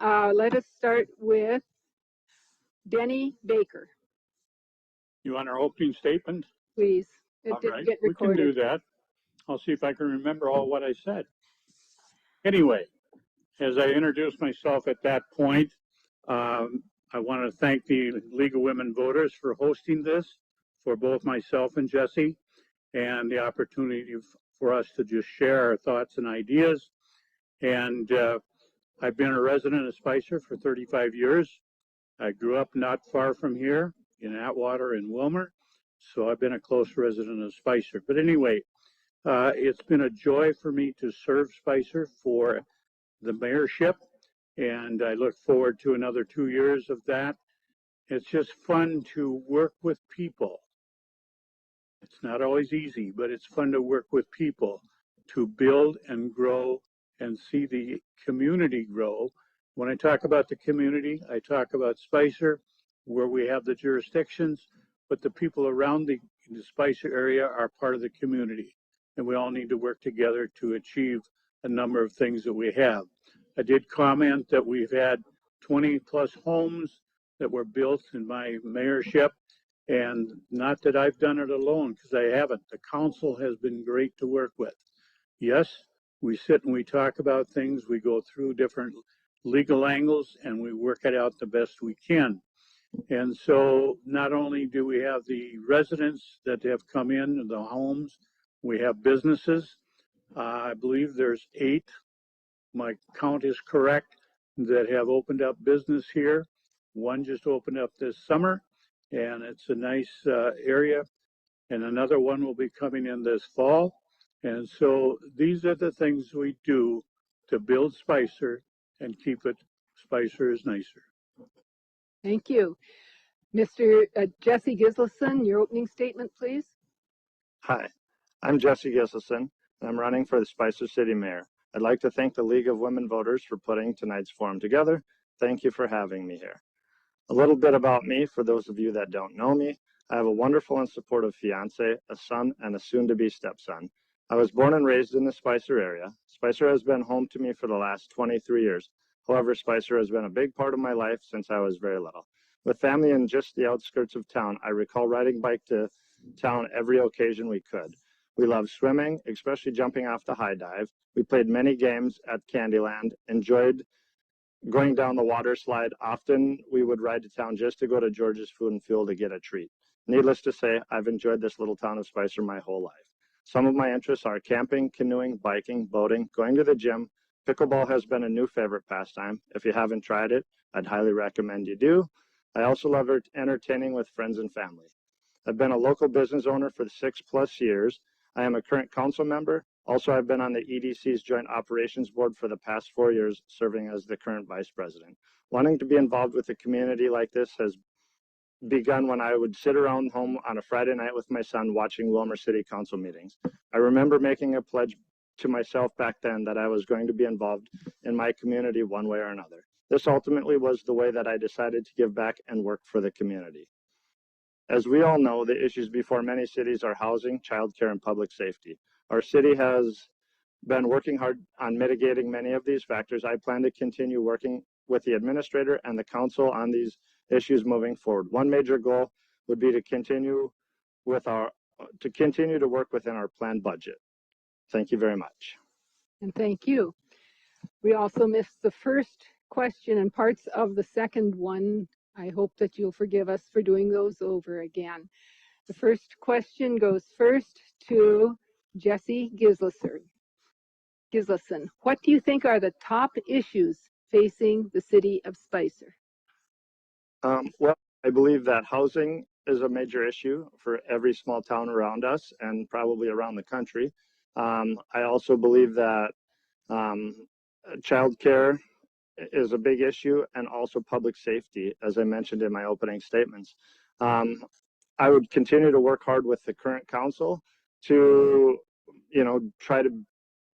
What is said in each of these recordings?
Let us start with Denny Baker, You want our opening statement? please. It All didn't right, get we can recorded. do that. I'll see if I can remember all what I said. Anyway, as I introduced myself at that point, I want to thank the League of Women Voters for hosting this for both myself and Jesse, and the opportunity for us to just share our thoughts and ideas. And I've been a resident of Spicer for 35 years. I grew up not far from here in Atwater and Willmar, so I've been a close resident of Spicer. But anyway, it's been a joy for me to serve Spicer for the mayorship, and I look forward to another 2 years of that. It's just fun to work with people. It's not always easy, but it's fun to work with people to build and grow and see the community grow. When I talk about the community, I talk about Spicer, where we have the jurisdictions, but the people around the Spicer area are part of the community, and we all need to work together to achieve a number of things that we have. I did comment that we've had 20 plus homes that were built in my mayorship, and not that I've done it alone, because I haven't. The council has been great to work with. Yes, we sit and we talk about things, we go through different legal angles, and we work it out the best we can. And so not only do we have the residents that have come in the homes, we have businesses. I believe there's 8, my count is correct, that have opened up business here. One just opened up this summer, and it's a nice area, and another one will be coming in this fall. And so these are the things we do to build Spicer and keep it Spicer is nicer. Thank you. Mr. Jesse Gislason, your opening statement, please. Hi, I'm Jesse Gislason, and I'm running for the Spicer City Mayor. I'd like to thank the League of Women Voters for putting tonight's forum together. Thank you for having me here. A little bit about me, for those of you that don't know me. I have a wonderful and supportive fiance, a son, and a soon-to-be stepson. I was born and raised in the Spicer area. Spicer has been home to me for the last 23 years. However, Spicer has been a big part of my life since I was very little. With family in just the outskirts of town, I recall riding bike to town every occasion we could. We loved swimming, especially jumping off the high dive. We played many games at Candyland, enjoyed going down the water slide. Often we would ride to town just to go to George's Food and Fuel to get a treat. Needless to say, I've enjoyed this little town of Spicer my whole life. Some of my interests are camping, canoeing, biking, boating, going to the gym. Pickleball has been a new favorite pastime. If you haven't tried it, I'd highly recommend you do. I also love entertaining with friends and family. I've been a local business owner for 6+ years. I am a current council member. Also, I've been on the EDC's Joint Operations Board for the past 4 years, serving as the current vice president. Wanting to be involved with a community like this has begun when I would sit around home on a Friday night with my son watching Willmar City Council meetings. I remember making a pledge to myself back then that I was going to be involved in my community one way or another. This ultimately was the way that I decided to give back and work for the community. As we all know, the issues before many cities are housing, childcare, and public safety. Our city has been working hard on mitigating many of these factors. I plan to continue working with the administrator and the council on these issues moving forward. One major goal would be to continue to work within our planned budget. Thank you very much. And thank you. We also missed the first question and parts of the second one. I hope that you'll forgive us for doing those over again. The first question goes first to Jesse Gislason. What do you think are the top issues facing the city of Spicer? Well, I believe that housing is a major issue for every small town around us and probably around the country. I also believe that childcare is a big issue, and also public safety, as I mentioned in my opening statements. I would continue to work hard with the current council to, try to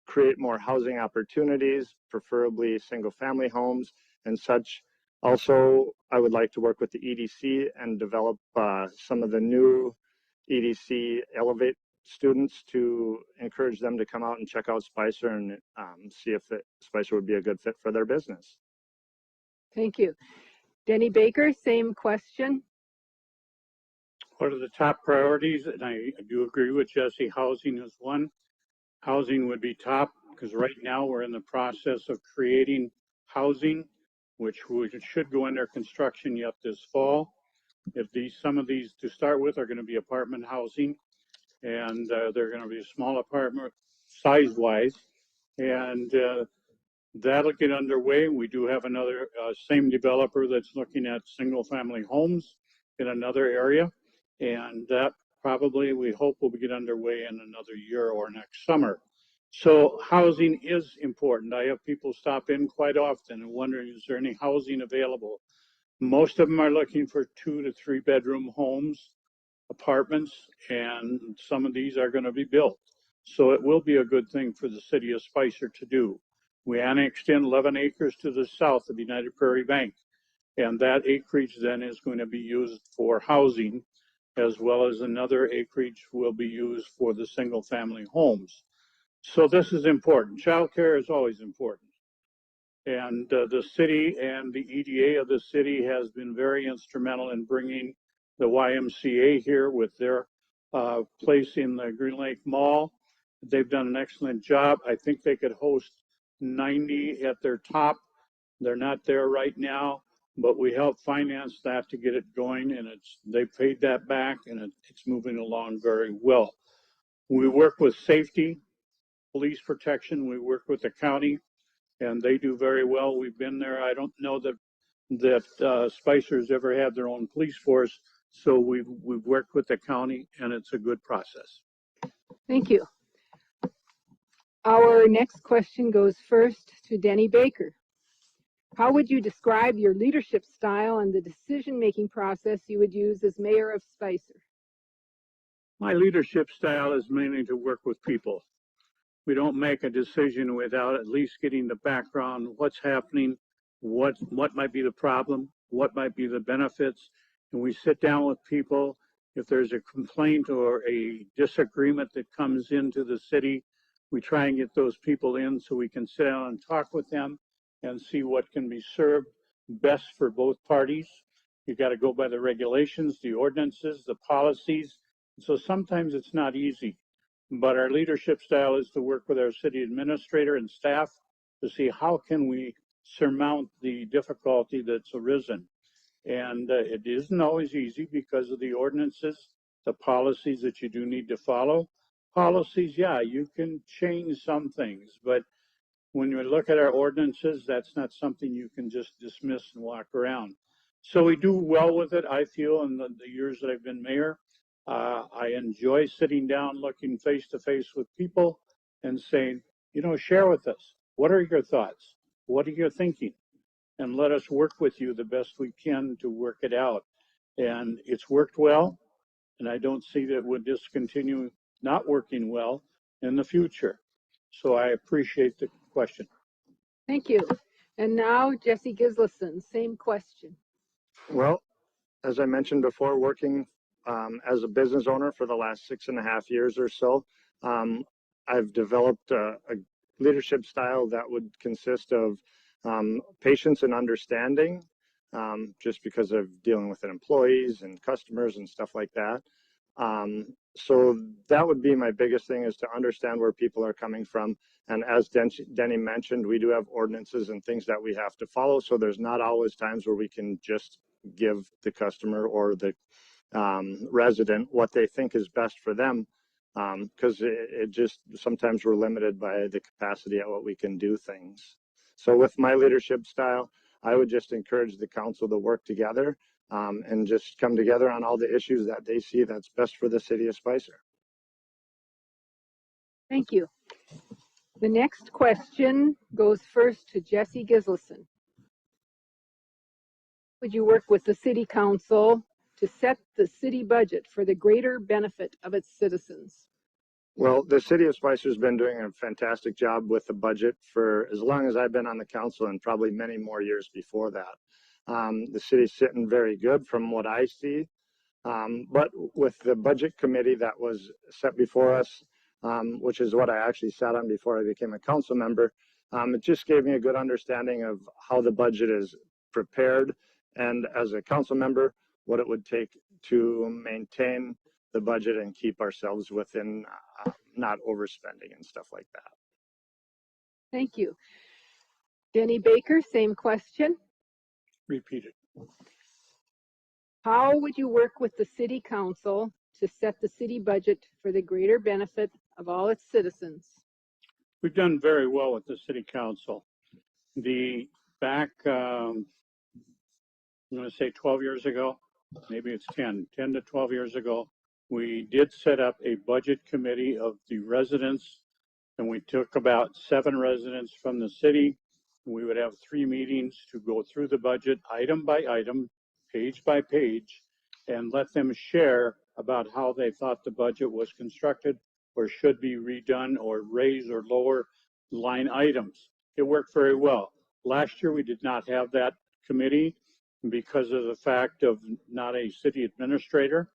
create more housing opportunities, preferably single-family homes and such. Also, I would like to work with the EDC and develop some of the new EDC Elevate students to encourage them to come out and check out Spicer and see if Spicer would be a good fit for their business. Thank you. Denny Baker, same question. What are the top priorities? And I do agree with Jesse, housing is one. Housing would be top because right now we're in the process of creating housing, which should go under construction yet this fall. If some of these to start with are going to be apartment housing, and they're going to be small apartment size wise, and that'll get underway. We do have another same developer that's looking at single family homes in another area, and that probably we hope will get underway in another year or next summer. So housing is important. I have people stop in quite often and wondering, is there any housing available? Most of them are looking for 2 to 3 bedroom homes, apartments, and some of these are going to be built. So it will be a good thing for the city of Spicer to do. We annexed in 11 acres to the south of United Prairie Bank, and that acreage then is going to be used for housing, as well as another acreage will be used for the single family homes. So this is important. Childcare is always important. And the city and the EDA of the city has been very instrumental in bringing the YMCA here with their place in the Green Lake Mall. They've done an excellent job. I think they could host 90 at their top. They're not there right now, but we helped finance that to get it going, and they paid that back, and it's moving along very well. We work with safety, police protection. We work with the county, and they do very well. We've been there. I don't know that Spicer's ever had their own police force, so we've worked with the county, and it's a good process. Thank you. Our next question goes first to Denny Baker. How would you describe your leadership style and the decision-making process you would use as mayor of Spicer? My leadership style is mainly to work with people. We don't make a decision without at least getting the background, what's happening, what might be the problem, what might be the benefits, and we sit down with people. If there's a complaint or a disagreement that comes into the city, we try and get those people in so we can sit down and talk with them and see what can be served best for both parties. You got to go by the regulations, the ordinances, the policies. So sometimes it's not easy. But our leadership style is to work with our city administrator and staff to see how can we surmount the difficulty that's arisen. And it isn't always easy because of the ordinances, the policies that you do need to follow. Policies, yeah, you can change some things, but when you look at our ordinances, that's not something you can just dismiss and walk around. So we do well with it, I feel, in the years that I've been mayor. I enjoy sitting down, looking face to face with people and saying, share with us. What are your thoughts? What are you thinking? And let us work with you the best we can to work it out. And it's worked well. And I don't see that it would discontinue not working well in the future. So I appreciate the question. Thank you. And now Jesse Gislason, same question. Well, as I mentioned before, working as a business owner for the last 6.5 years or so, I've developed a leadership style that would consist of patience and understanding, just because of dealing with employees and customers and stuff like that. So that would be my biggest thing, is to understand where people are coming from. And as Denny mentioned, we do have ordinances and things that we have to follow. So there's not always times where we can just give the customer or the resident what they think is best for them, because it just sometimes we're limited by the capacity at what we can do things. So with my leadership style, I would just encourage the council to work together and just come together on all the issues that they see that's best for the city of Spicer. Thank you. The next question goes first to Jesse Gislason. Would you work with the city council to set the city budget for the greater benefit of its citizens? Well, the city of Spicer has been doing a fantastic job with the budget for as long as I've been on the council, and probably many more years before that. The city's sitting very good from what I see. But with the budget committee that was set before us, which is what I actually sat on before I became a council member, it just gave me a good understanding of how the budget is prepared, and as a council member, what it would take to maintain the budget and keep ourselves within not overspending and stuff like that. Thank you. Denny Baker, same question. Repeat it. How would you work with the city council to set the city budget for the greater benefit of all its citizens? We've done very well with the city council. Back, I'm going to say 12 years ago, maybe it's 10 to 12 years ago, we did set up a budget committee of the residents, and we took about 7 residents from the city. We would have 3 meetings to go through the budget item by item, page by page, and let them share about how they thought the budget was constructed or should be redone or raise or lower line items. It worked very well. Last year, we did not have that committee because of the fact of not a city administrator.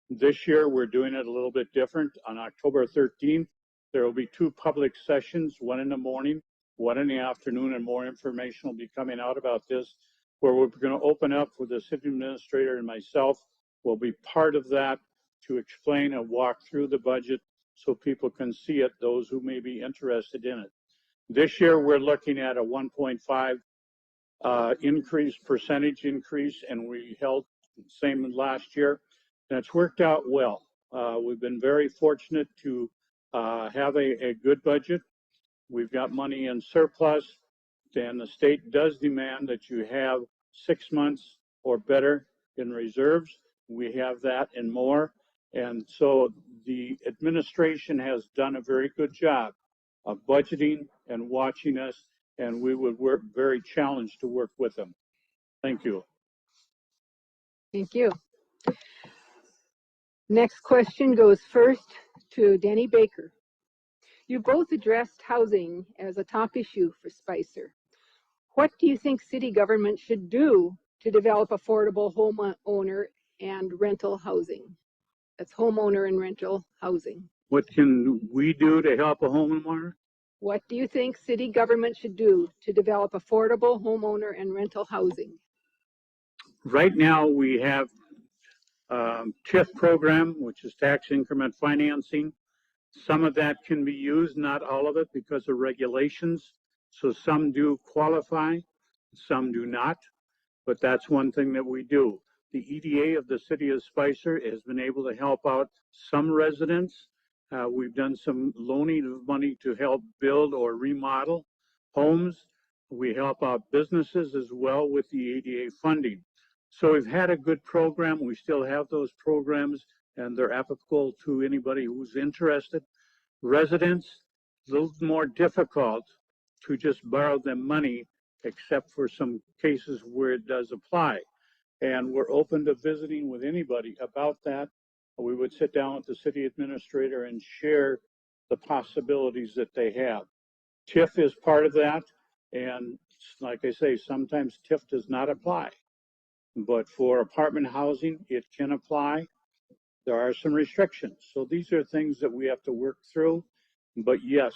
This year, we're doing it a little bit different. On October 13th, there will be 2 public sessions, one in the morning, one in the afternoon, and more information will be coming out about this, where we're going to open up with the city administrator and myself will be part of that to explain and walk through the budget so people can see it, those who may be interested in it. This year, we're looking at a 1.5 percentage increase, and we held the same as last year, and it's worked out well. We've been very fortunate to have a good budget. We've got money in surplus, and the state does demand that you have 6 months or better in reserves. We have that and more, and so the administration has done a very good job of budgeting and watching us, and we would work very challenged to work with them. Thank you. Thank you. Next question goes first to Denny Baker. You both addressed housing as a top issue for Spicer. What do you think city government should do to develop affordable homeowner and rental housing? That's homeowner and rental housing. What can we do to help a homeowner? What do you think city government should do to develop affordable homeowner and rental housing? Right now, we have TIF program, which is tax increment financing. Some of that can be used, not all of it, because of regulations. So some do qualify, some do not, but that's one thing that we do. The EDA of the city of Spicer has been able to help out some residents. We've done some loaning of money to help build or remodel homes. We help out businesses as well with the EDA funding. So we've had a good program. We still have those programs, and they're applicable to anybody who's interested. Residents, a little more difficult to just borrow them money, except for some cases where it does apply. And we're open to visiting with anybody about that. We would sit down with the city administrator and share the possibilities that they have. TIF is part of that. And like I say, sometimes TIF does not apply. But for apartment housing, it can apply. There are some restrictions. So these are things that we have to work through. But yes,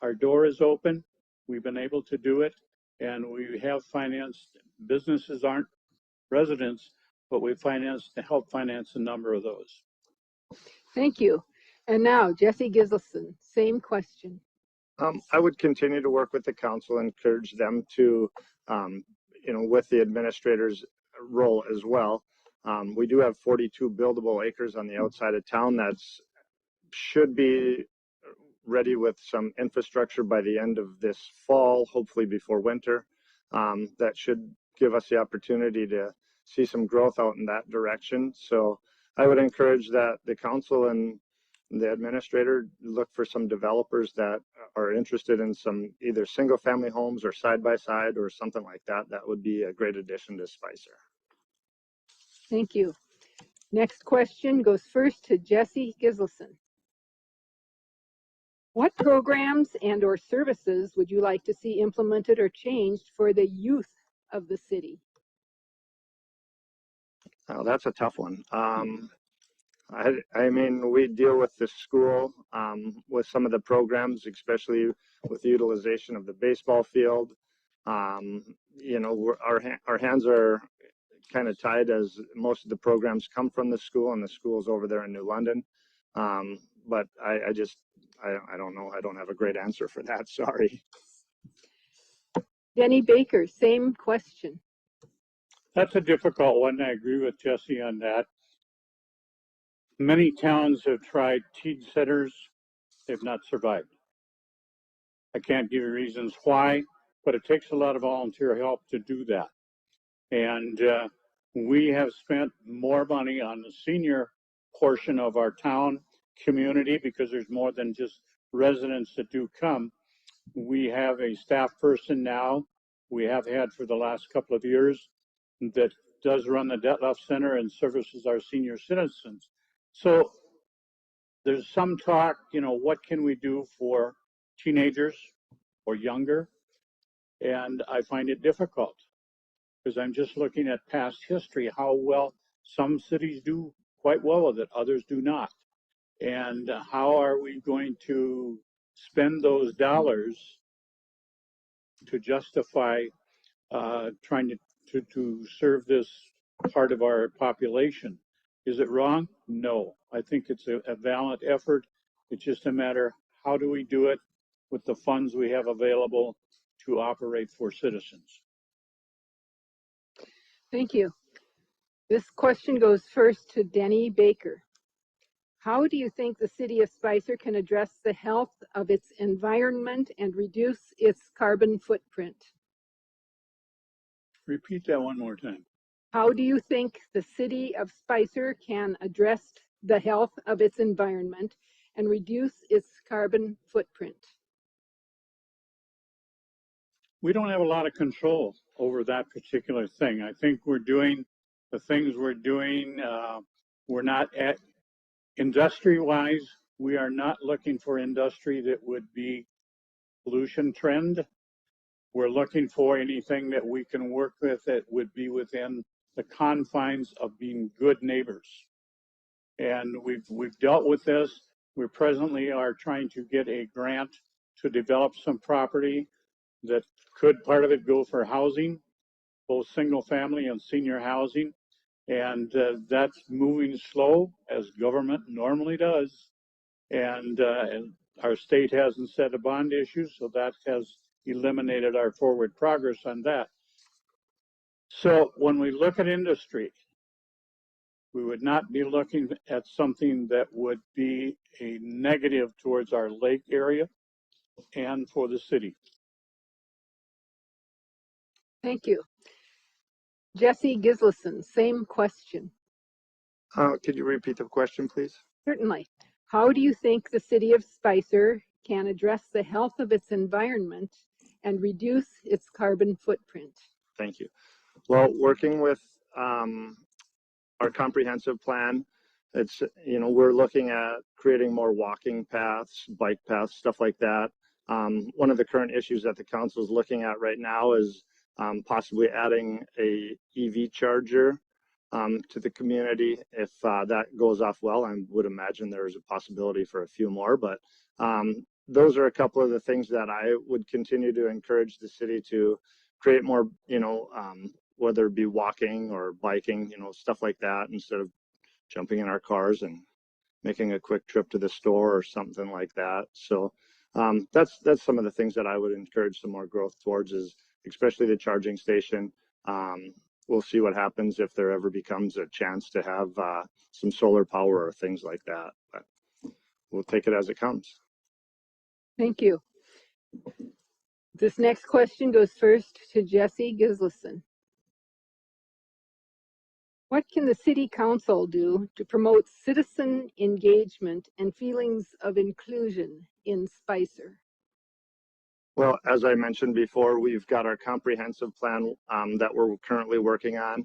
our door is open. We've been able to do it. And we have financed, businesses aren't residents, but we financed to help finance a number of those. Thank you. And now, Jesse Giselson, same question. I would continue to work with the council and encourage them to, with the administrator's role as well. We do have 42 buildable acres on the outside of town that should be ready with some infrastructure by the end of this fall, hopefully before winter. That should give us the opportunity to see some growth out in that direction. So I would encourage that the council and the administrator look for some developers that are interested in some either single family homes or side by side or something like that. That would be a great addition to Spicer. Thank you. Next question goes first to Jesse Giselson. What programs and or services would you like to see implemented or changed for the youth of the city? Oh, that's a tough one. I mean, we deal with the school with some of the programs, especially with the utilization of the baseball field. You know, our hands are kind of tied as most of the programs come from the school, and the school's over there in New London. But I don't know. I don't have a great answer for that. Sorry. Denny Baker, same question. That's a difficult one. I agree with Jesse on that. Many towns have tried teen centers. They've not survived. I can't give you reasons why, but it takes a lot of volunteer help to do that. And we have spent more money on the senior portion of our town community because there's more than just residents that do come. We have a staff person now, we have had for the last couple of years, that does run the Detloff Center and services our senior citizens. So there's some talk, you know, what can we do for teenagers or younger? And I find it difficult because I'm just looking at past history, how well some cities do quite well with it, others do not. And how are we going to spend those dollars to justify trying to serve this part of our population? Is it wrong? No. I think it's a valiant effort. It's just a matter, how do we do it with the funds we have available to operate for citizens? Thank you. This question goes first to Denny Baker. How do you think the city of Spicer can address the health of its environment and reduce its carbon footprint? Repeat that one more time. How do you think the city of Spicer can address the health of its environment and reduce its carbon footprint? We don't have a lot of control over that particular thing. I think we're doing the things we're doing. We're not at industry-wise, we are not looking for industry that would be pollution trend. We're looking for anything that we can work with that would be within the confines of being good neighbors. And we've dealt with this. We presently are trying to get a grant to develop some property that could, part of it, go for housing, both single family and senior housing. And that's moving slow, as government normally does. And our state hasn't set a bond issue, so that has eliminated our forward progress on that. So when we look at industry, we would not be looking at something that would be a negative towards our lake area and for the city. Thank you. Jesse Gislason, same question. Could you repeat the question, please? Certainly. How do you think the city of Spicer can address the health of its environment and reduce its carbon footprint? Thank you. Well, working with our comprehensive plan, it's, you know, we're looking at creating more walking paths, bike paths, stuff like that. One of the current issues that the council is looking at right now is possibly adding a EV charger to the community. If that goes off well, I would imagine there's a possibility for a few more, but those are a couple of the things that I would continue to encourage the city to create more, you know, whether it be walking or biking, you know, stuff like that, instead of jumping in our cars and making a quick trip to the store or something like that. So that's some of the things that I would encourage some more growth towards, is especially the charging station. We'll see what happens if there ever becomes a chance to have some solar power or things like that, but we'll take it as it comes. Thank you. This next question goes first to Jesse Gislason. What can the city council do to promote citizen engagement and feelings of inclusion in Spicer? Well, as I mentioned before, we've got our comprehensive plan that we're currently working on.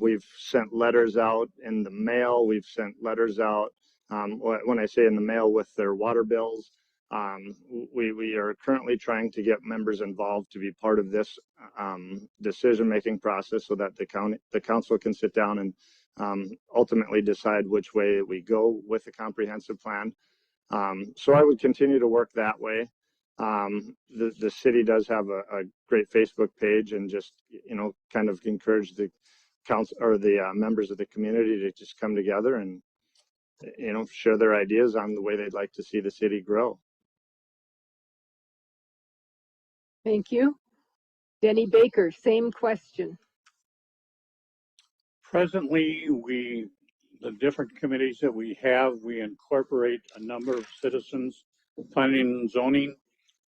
We've sent letters out in the mail. We've sent letters out, when I say in the mail, with their water bills. We are currently trying to get members involved to be part of this decision-making process, so that the council can sit down and ultimately decide which way we go with the comprehensive plan. So I would continue to work that way. The city does have a great Facebook page, and just, kind of encourage the council or the members of the community to just come together and, share their ideas on the way they'd like to see the city grow. Thank you. Denny Baker, same question. Presently, the different committees that we have, we incorporate a number of citizens. Planning and zoning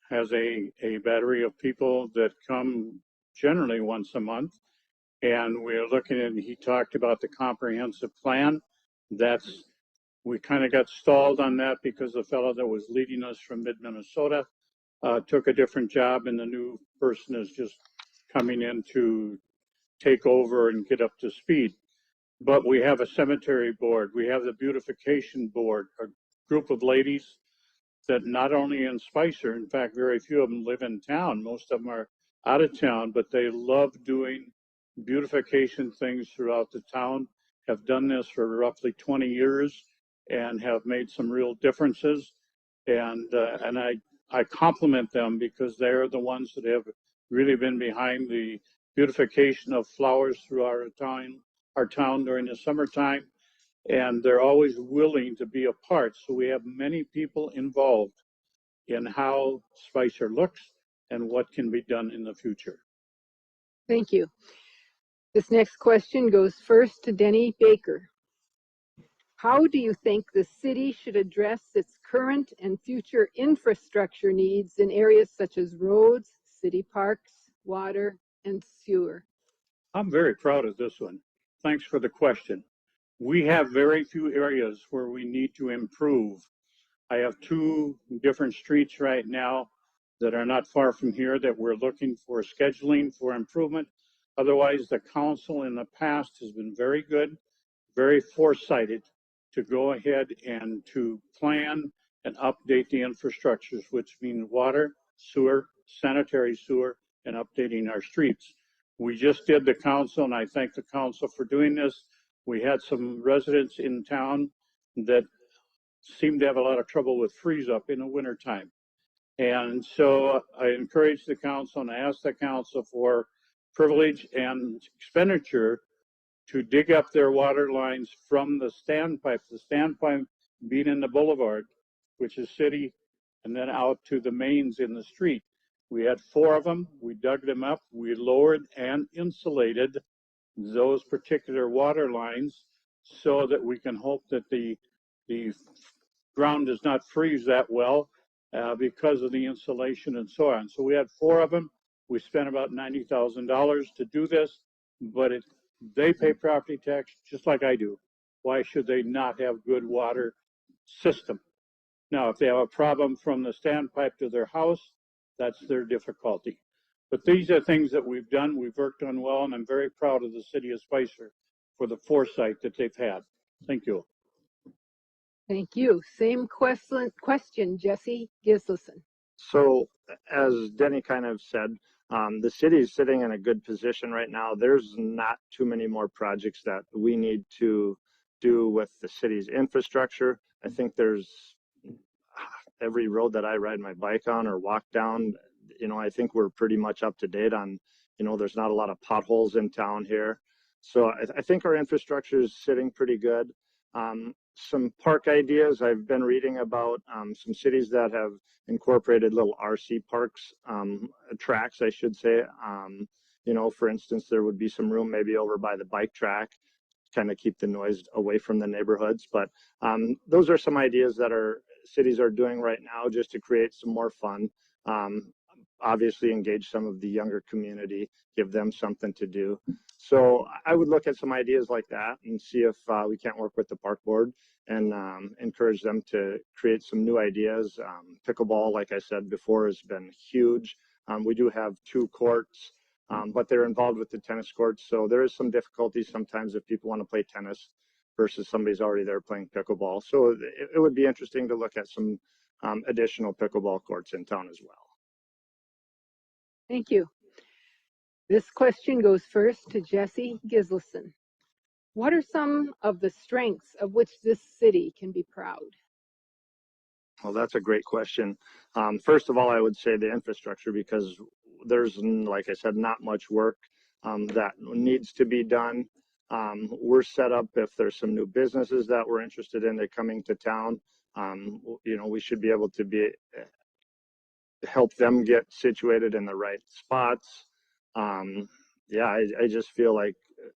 has a battery of people that come generally once a month. And we're looking at, he talked about the comprehensive plan. We kind of got stalled on that because the fellow that was leading us from mid-Minnesota took a different job, and the new person is just coming in to take over and get up to speed. But we have a cemetery board. We have the beautification board, a group of ladies that not only in Spicer, in fact, very few of them live in town. Most of them are out of town, but they love doing beautification things throughout the town, have done this for roughly 20 years and have made some real differences. And I compliment them because they're the ones that have really been behind the beautification of flowers through our town during the summertime. And they're always willing to be a part. So we have many people involved in how Spicer looks and what can be done in the future. Thank you. This next question goes first to Denny Baker. How do you think the city should address its current and future infrastructure needs in areas such as roads, city parks, water, and sewer? I'm very proud of this one. Thanks for the question. We have very few areas where we need to improve. I have two different streets right now that are not far from here that we're looking for scheduling for improvement. Otherwise, the council in the past has been very good, very foresighted to go ahead and to plan and update the infrastructures, which mean water, sewer, sanitary sewer, and updating our streets. We just did the council, and I thank the council for doing this. We had some residents in town that seemed to have a lot of trouble with freeze up in the wintertime. And so I encourage the council and I ask the council for privilege and expenditure to dig up their water lines from the standpipe being in the boulevard, which is city, and then out to the mains in the street. We had 4 of them. We dug them up. We lowered and insulated those particular water lines so that we can hope that the ground does not freeze that well because of the insulation and so on. So we had 4 of them. We spent about $90,000 to do this, but they pay property tax just like I do. Why should they not have good water system? Now, if they have a problem from the standpipe to their house, that's their difficulty. But these are things that we've done, we've worked on well, and I'm very proud of the city of Spicer for the foresight that they've had. Thank you. Thank you. Same question, Jesse Gislason. So, as Denny kind of said, the city is sitting in a good position right now. There's not too many more projects that we need to do with the city's infrastructure. I think there's every road that I ride my bike on or walk down, I think we're pretty much up to date on, there's not a lot of potholes in town here. So I think our infrastructure is sitting pretty good. Some park ideas, I've been reading about some cities that have incorporated little RC parks, tracks, I should say. For instance, there would be some room maybe over by the bike track, kind of keep the noise away from the neighborhoods. But those are some ideas that our cities are doing right now just to create some more fun. Obviously engage some of the younger community, give them something to do. So I would look at some ideas like that and see if we can't work with the park board and encourage them to create some new ideas. Pickleball, like I said before, has been huge. We do have 2 courts, but they're involved with the tennis courts. So there is some difficulty sometimes if people want to play tennis versus somebody's already there playing pickleball. So it would be interesting to look at some additional pickleball courts in town as well. Thank you. This question goes first to Jesse Gislason. What are some of the strengths of which this city can be proud? Well, that's a great question. First of all, I would say the infrastructure, because there's, like I said, not much work that needs to be done. We're set up if there's some new businesses that we're interested in that coming to town. We should be able to help them get situated in the right spots. Yeah, I just feel like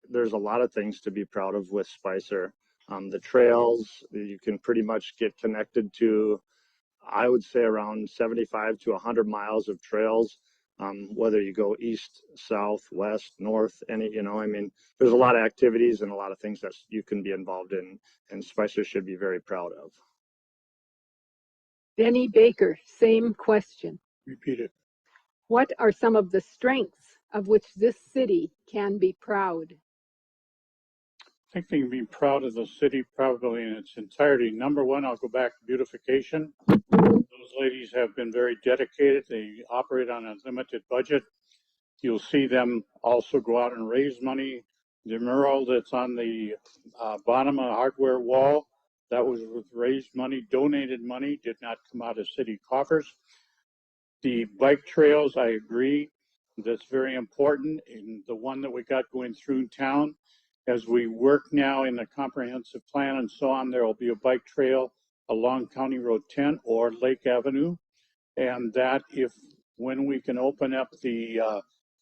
there's a lot of things to be proud of with Spicer. The trails, you can pretty much get connected to, I would say, around 75 to 100 miles of trails, whether you go east, south, west, north, I mean, there's a lot of activities and a lot of things that you can be involved in, and Spicer should be very proud of. Denny Baker, same question. Repeat it. What are some of the strengths of which this city can be proud? I think they can be proud of the city probably in its entirety. Number one, I'll go back to beautification. Those ladies have been very dedicated. They operate on a limited budget. You'll see them also go out and raise money. The mural that's on the bottom of the hardware wall, that was with raised money, donated money, did not come out of city coffers. The bike trails, I agree, that's very important. And the one that we got going through town, as we work now in the comprehensive plan and so on, there will be a bike trail along County Road 10 or Lake Avenue. And that when we can open up the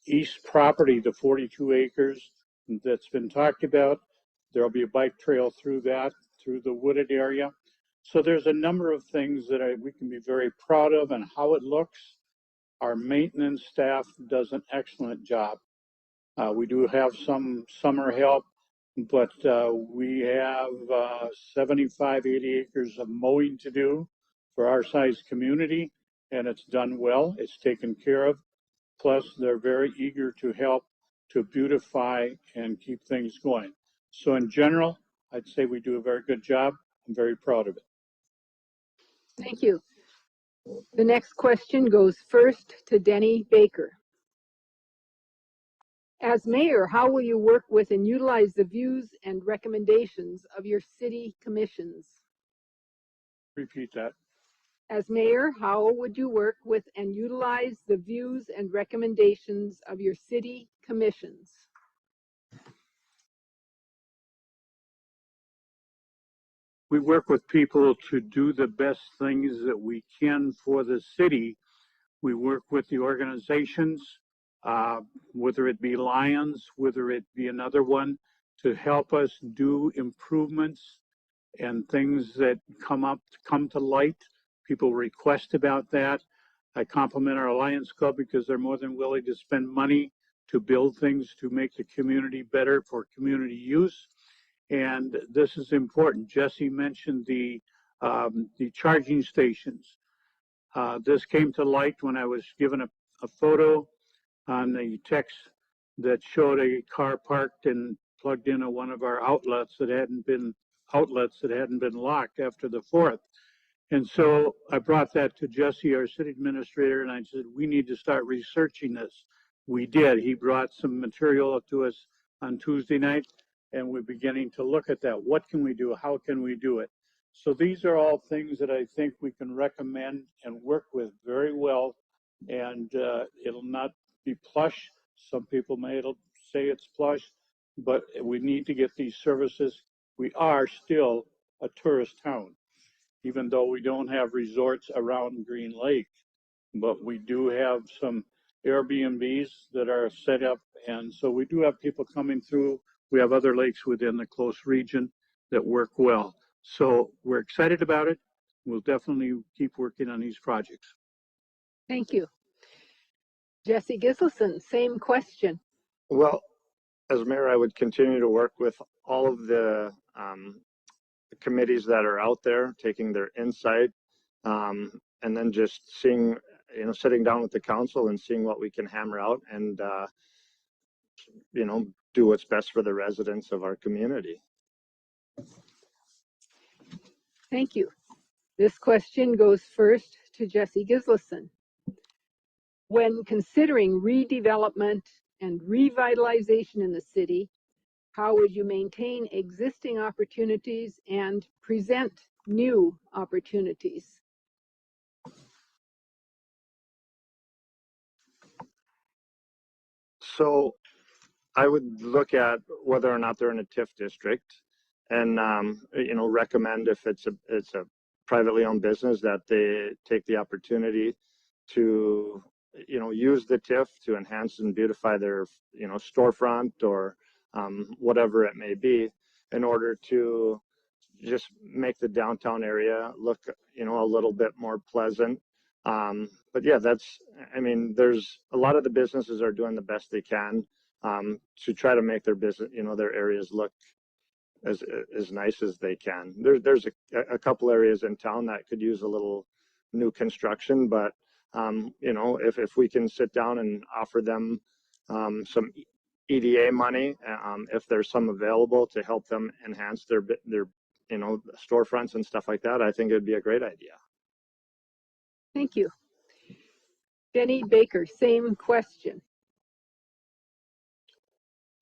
east property, the 42 acres that's been talked about, there'll be a bike trail through that, through the wooded area. So there's a number of things that we can be very proud of and how it looks. Our maintenance staff does an excellent job. We do have some summer help, but we have 75, 80 acres of mowing to do for our size community, and it's done well. It's taken care of. Plus, they're very eager to help to beautify and keep things going. So in general, I'd say we do a very good job. I'm very proud of it. Thank you. The next question goes first to Denny Baker. As mayor, how will you work with and utilize the views and recommendations of your city commissions? Repeat that. As mayor, how would you work with and utilize the views and recommendations of your city commissions? We work with people to do the best things that we can for the city. We work with the organizations, whether it be Lions, whether it be another one, to help us do improvements and things that come to light. People request about that. I compliment our Lions Club because they're more than willing to spend money to build things to make the community better for community use. And this is important. Jesse mentioned the charging stations. This came to light when I was given a photo on the text that showed a car parked and plugged into one of our outlets that hadn't been locked after the 4th. And so I brought that to Jesse, our city administrator, and I said, we need to start researching this. We did. He brought some material up to us on Tuesday night, and we're beginning to look at that. What can we do? How can we do it? So these are all things that I think we can recommend and work with very well, and it'll not be plush. Some people may say it's plush, but we need to get these services. We are still a tourist town, even though we don't have resorts around Green Lake, but we do have some Airbnbs that are set up. And so we do have people coming through. We have other lakes within the close region that work well. So we're excited about it. We'll definitely keep working on these projects. Thank you. Jesse Giselson, same question. Well, as mayor, I would continue to work with all of the committees that are out there, taking their insight, and then just sitting down with the council and seeing what we can hammer out and, do what's best for the residents of our community. Thank you. This question goes first to Jesse Giselson. When considering redevelopment and revitalization in the city, how would you maintain existing opportunities and present new opportunities? So I would look at whether or not they're in a TIF district, and recommend if it's a privately owned business that they take the opportunity to use the TIF to enhance and beautify their storefront or whatever it may be, in order to just make the downtown area look a little bit more pleasant. But yeah, there's a lot of the businesses are doing the best they can to try to make their business, their areas look as nice as they can. There's a couple areas in town that could use a little new construction, but if we can sit down and offer them some EDA money, if there's some available to help them enhance their storefronts and stuff like that, I think it'd be a great idea. Thank you. Denny Baker, same question.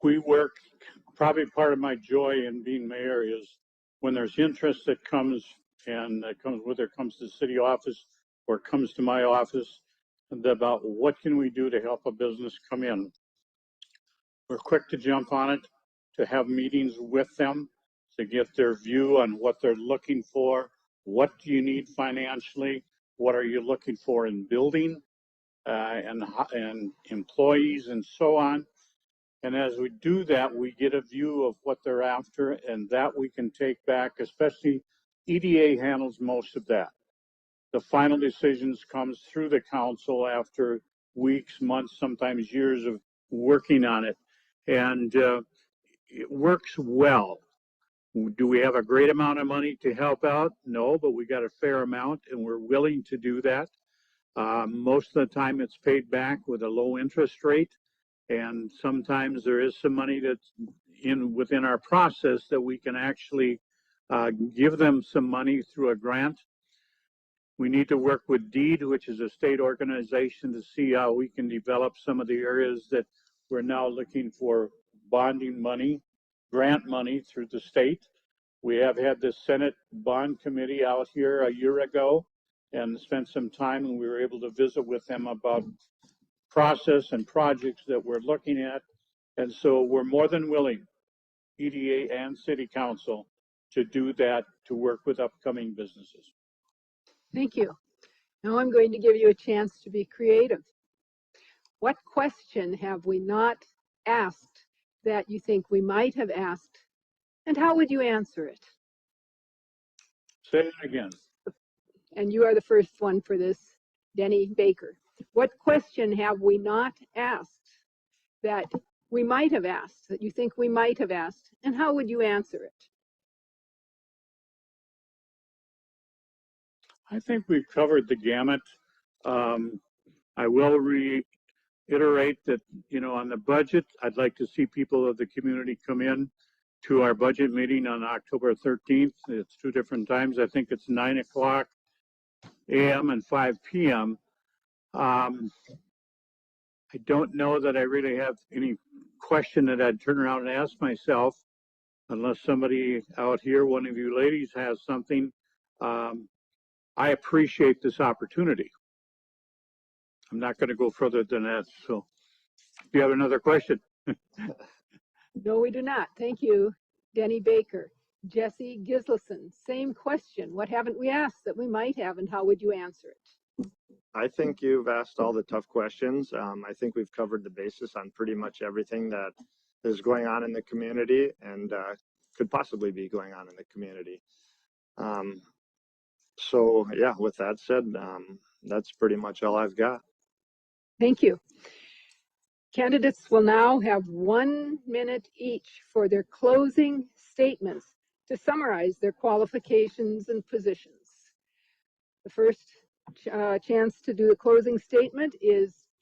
We work, probably part of my joy in being mayor is when there's interest that comes, and that comes, whether it comes to the city office or comes to my office, about what can we do to help a business come in. We're quick to jump on it, to have meetings with them, to get their view on what they're looking for. What do you need financially? What are you looking for in building and employees and so on? And as we do that, we get a view of what they're after, and that we can take back, especially EDA handles most of that. The final decisions comes through the council after weeks, months, sometimes years of working on it. And it works well. Do we have a great amount of money to help out? No, but we got a fair amount, and we're willing to do that. Most of the time it's paid back with a low interest rate. And sometimes there is some money that's within our process that we can actually give them some money through a grant. We need to work with DEED, which is a state organization, to see how we can develop some of the areas that we're now looking for bonding money, grant money through the state. We have had the Senate Bond Committee out here a year ago and spent some time, and we were able to visit with them about process and projects that we're looking at. And so we're more than willing, EDA and City Council, to do that, to work with upcoming businesses. Thank you. Now I'm going to give you a chance to be creative. What question have we not asked that you think we might have asked, and how would you answer it? Say it again. And you are the first one for this, Denny Baker. What question have we not asked that we might have asked, that you think we might have asked, and how would you answer it? I think we've covered the gamut. I will reiterate that, on the budget, I'd like to see people of the community come in to our budget meeting on October 13th. It's 2 different times. I think it's 9 o'clock a.m. and 5 p.m. I don't know that I really have any question that I'd turn around and ask myself, unless somebody out here, one of you ladies, has something. I appreciate this opportunity. I'm not going to go further than that. So if you have another question. No, we do not. Thank you, Denny Baker. Jesse Gislason, same question. What haven't we asked that we might have, and how would you answer it? I think you've asked all the tough questions. I think we've covered the basis on pretty much everything that is going on in the community and could possibly be going on in the community. So yeah, with that said, that's pretty much all I've got. Thank you. Candidates will now have 1 minute each for their closing statements to summarize their qualifications and positions. The first chance to do the closing statement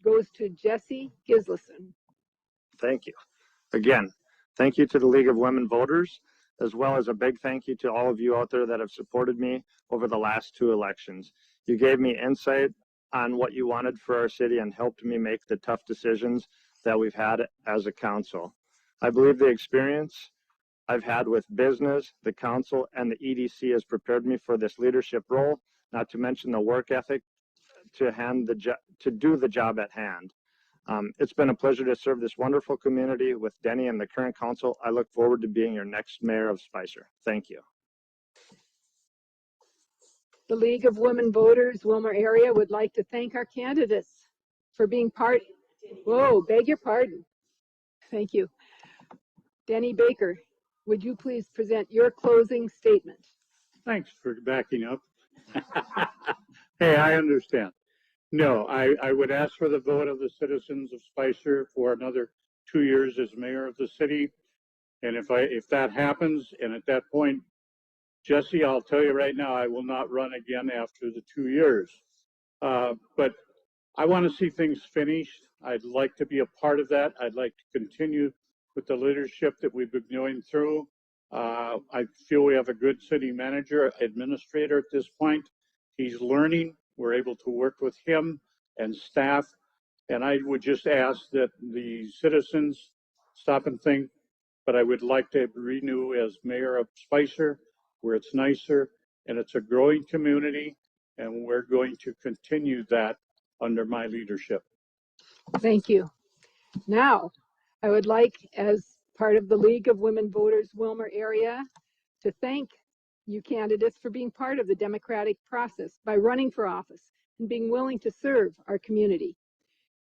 goes to Jesse Gislason. Thank you. Again, thank you to the League of Women Voters, as well as a big thank you to all of you out there that have supported me over the last 2 elections. You gave me insight on what you wanted for our city and helped me make the tough decisions that we've had as a council. I believe the experience I've had with business, the council, and the EDC has prepared me for this leadership role, not to mention the work ethic to do the job at hand. It's been a pleasure to serve this wonderful community with Denny and the current council. I look forward to being your next mayor of Spicer. Thank you. The League of Women Voters, Willmar area, would like to thank our candidates for being part. Whoa, beg your pardon. Thank you. Denny Baker, would you please present your closing statement? Thanks for backing up. Hey, I understand. No, I would ask for the vote of the citizens of Spicer for another 2 years as mayor of the city. And if that happens, and at that point, Jesse, I'll tell you right now, I will not run again after the 2 years. But I want to see things finished. I'd like to be a part of that. I'd like to continue with the leadership that we've been going through. I feel we have a good city manager, administrator at this point. He's learning. We're able to work with him and staff. And I would just ask that the citizens stop and think, but I would like to renew as mayor of Spicer, where it's nicer and it's a growing community, and we're going to continue that under my leadership. Thank you. Now, I would like, as part of the League of Women Voters Willmar area, to thank you candidates for being part of the democratic process by running for office and being willing to serve our community.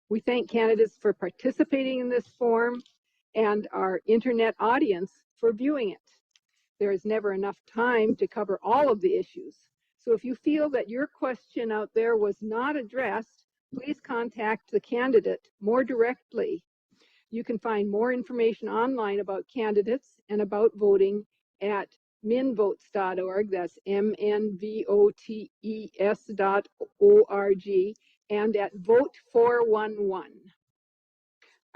We thank candidates for participating in this forum and our internet audience for viewing it. There is never enough time to cover all of the issues. So if you feel that your question out there was not addressed, please contact the candidate more directly. You can find more information online about candidates and about voting at minvotes.org. That's MNVOTES.org, and at Vote 411.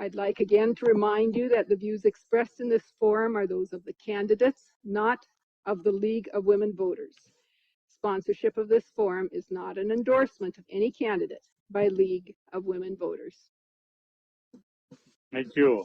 I'd like again to remind you that the views expressed in this forum are those of the candidates, not of the League of Women Voters. Sponsorship of this forum is not an endorsement of any candidate by League of Women Voters. Thank you.